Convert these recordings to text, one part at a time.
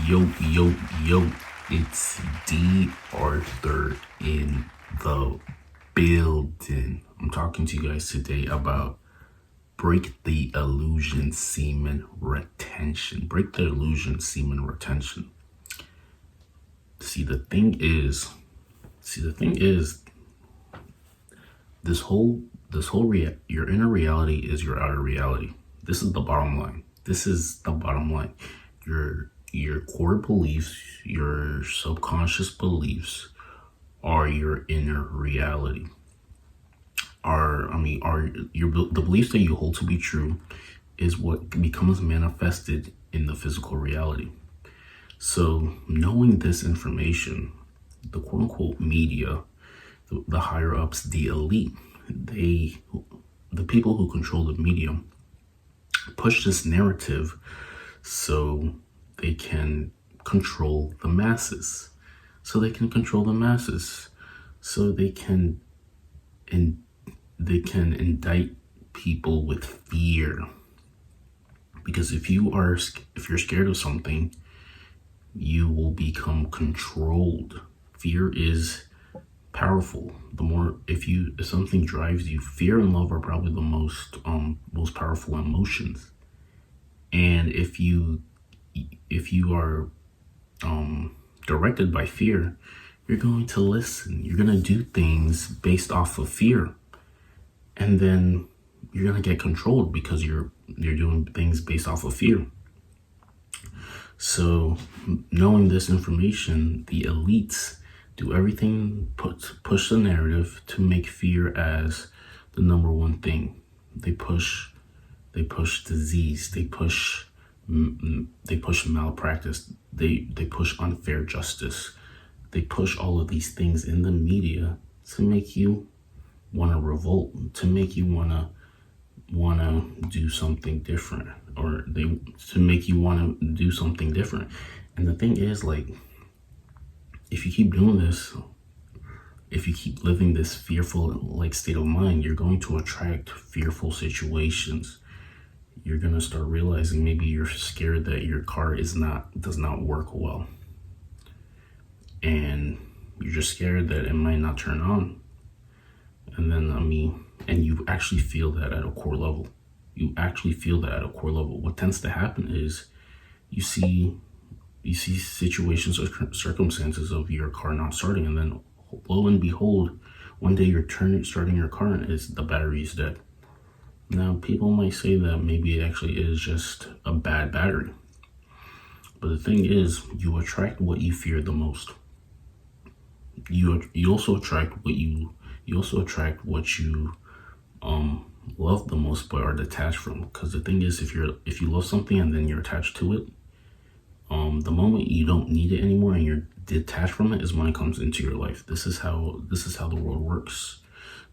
Yo, it's D.Arthur in the building. I'm talking to you guys today about break the illusion semen retention. Break the illusion semen retention. The thing is, your inner reality is your outer reality. This is the bottom line. Your core beliefs, your subconscious beliefs are your inner reality. The beliefs that you hold to be true is what becomes manifested in the physical reality. So knowing this information, the quote unquote media, the higher ups, the elite, the people who control the media push this narrative so they can control the masses. So they can indict people with fear. Because if you're scared of something, you will become controlled. Fear is powerful. If something drives you, fear and love are probably the most powerful emotions. And if you are directed by fear, you're going to listen. You're going to do things based off of fear, and then you're going to get controlled because you're doing things based off of fear. So knowing this information, the elites do everything, push the narrative to make fear as the number one thing. They push disease. They push malpractice. They push unfair justice. They push all of these things in the media to make you want to revolt, to make you want to do something different, to make you want to do something different. And the thing is, if you keep doing this, if you keep living this fearful state of mind, you're going to attract fearful situations. You're going to start realizing maybe you're scared that your car does not work well, and you're just scared that it might not turn on. And then and you actually feel that at a core level. What tends to happen is you see situations or circumstances of your car not starting, and then lo and behold, one day you're starting your car and the battery is dead. Now, people might say that maybe it actually is just a bad battery. But the thing is, you attract what you fear the most. You also attract what you love the most but are detached from. Because the thing is, if you love something and then you're attached to it, the moment you don't need it anymore and you're detached from it is when it comes into your life. This is how the world works.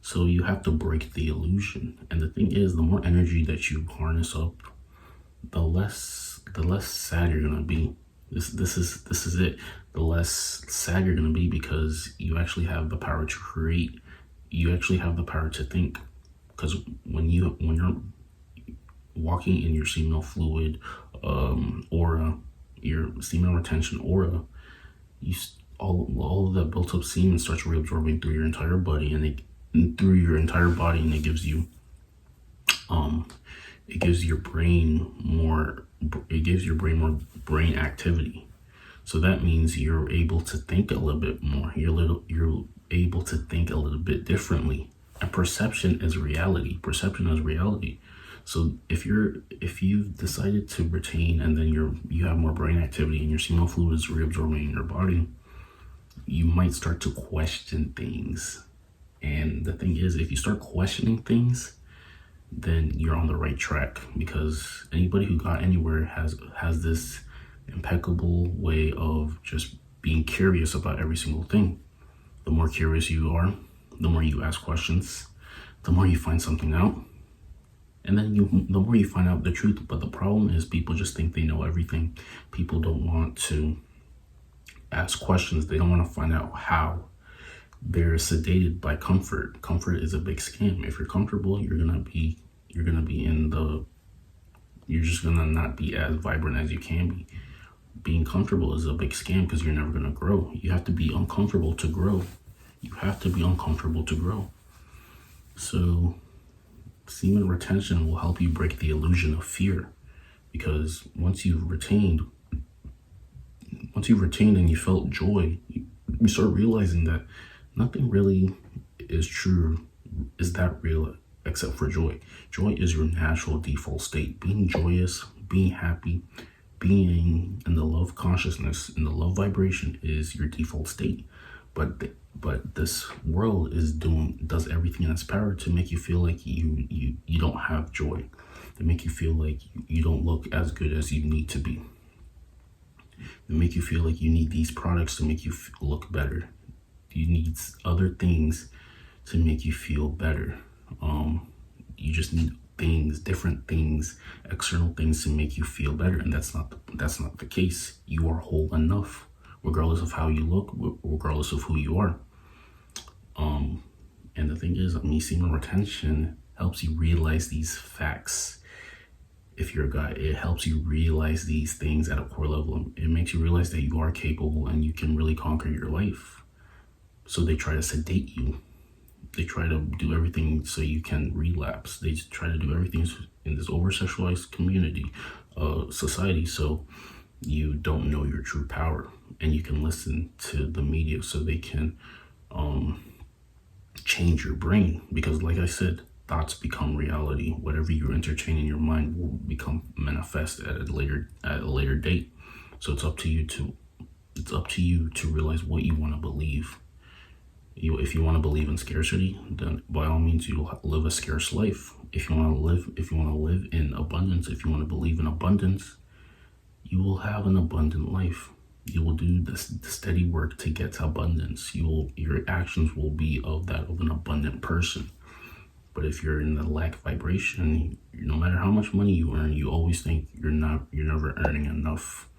So you have to break the illusion. And the thing is, the more energy that you harness up, the less sad you're gonna be. This is it. The less sad you're gonna be, because you actually have the power to create. You actually have the power to think. Because when you're walking in your seminal fluid aura, your seminal retention aura, all of that built up semen starts reabsorbing through your entire body, and it gives you your brain more brain activity. So that means you're able to think a little bit more. You're able to think a little bit differently. And perception is reality. So if you've decided to retain, and then you have more brain activity and your seminal fluid is reabsorbing in your body, you might start to question things. And the thing is, if you start questioning things, then you're on the right track, because anybody who got anywhere has this impeccable way of just being curious about every single thing. The more curious you are, the more you ask questions, the more you find something out, and then the more you find out the truth. But the problem is, people just think they know everything. People don't want to ask questions. They don't want to find out how. They're sedated by comfort. Comfort is a big scam. If you're comfortable, you're just gonna not be as vibrant as you can be. being comfortable is a big scam because you're never going to grow. You have to be uncomfortable to grow. You have to be uncomfortable to grow. So semen retention will help you break the illusion of fear, because once you've retained and you felt joy, you start realizing that nothing really is that real except for joy. Joy is your natural default state. Being joyous, being happy, being in the love consciousness, in the love vibration is your default state. But this world does everything in its power to make you feel like you don't have joy. They make you feel like you don't look as good as you need to be. They make you feel like you need these products to make you look better. You need other things to make you feel better. You just need things, different things, external things to make you feel better, and that's not the case. You are whole enough, regardless of how you look, regardless of who you are. And the thing is, semen retention helps you realize these facts. If you're a guy, it helps you realize these things at a core level. It makes you realize that you are capable and you can really conquer your life. So they try to sedate you. They try to do everything so you can relapse. They try to do everything in this over-sexualized community, society, so you don't know your true power. And you can listen to the media so they can change your brain. Because like I said, thoughts become reality. Whatever you entertain in your mind will become manifest at a later date. So it's up to you to realize what you want to believe. If you want to believe in scarcity, then by all means you'll live a scarce life. If you want to live in abundance, if you want to believe in abundance, you will have an abundant life. You will do the steady work to get to abundance. Your actions will be of an abundant person. But if you're in the lack vibration, no matter how much money you earn, you always think you're never earning enough.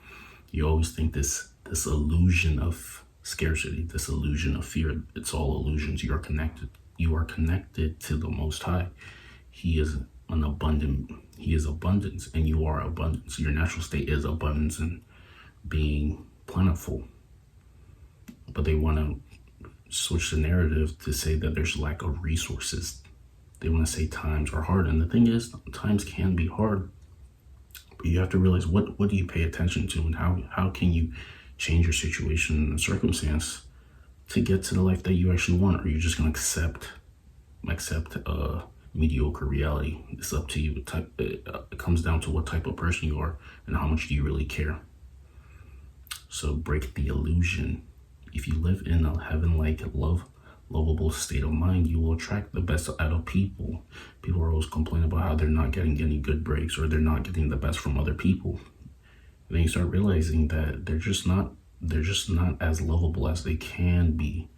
You always think this illusion of scarcity, this illusion of fear, it's all illusions. You are connected to the Most High. He is abundance, and you are abundance. Your natural state is abundance and being plentiful. But they want to switch the narrative to say that there's lack of resources. They want to say times are hard, and the thing is, times can be hard, but you have to realize what do you pay attention to, and how can you change your situation and circumstance to get to the life that you actually want. Or are you just going to accept mediocre reality? It's up to you. It comes down to what type of person you are and how much do you really care. So break the illusion. If you live in a heaven-like lovable state of mind, you will attract the best out of people. People are always complaining about how they're not getting any good breaks or they're not getting the best from other people. And then you start realizing that they're just not as lovable as they can be.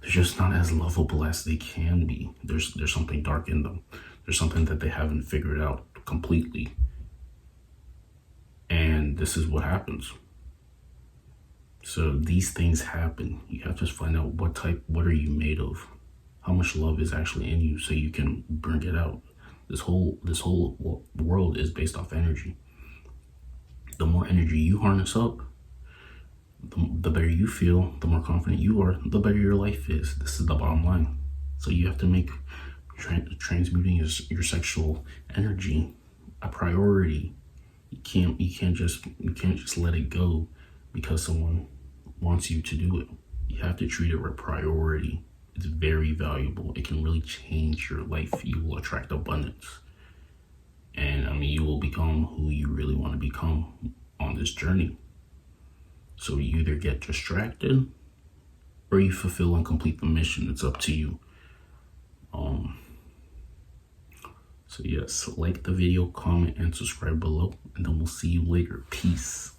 They're just not as lovable as they can be. There's something dark in them. There's something that they haven't figured out completely. And this is what happens. So these things happen. You have to find out what are you made of? How much love is actually in you so you can bring it out. This whole world is based off energy. The more energy you harness up, the better you feel, the more confident you are, the better your life is. This is the bottom line. So you have to make transmuting your sexual energy a priority. You can't just let it go because someone wants you to do it. You have to treat it with priority. It's very valuable. It can really change your life. You will attract abundance. And you will become who you really want to become on this journey. So you either get distracted or you fulfill and complete the mission. It's up to you. So yes, like the video, comment, and subscribe below, and then we'll see you later. Peace.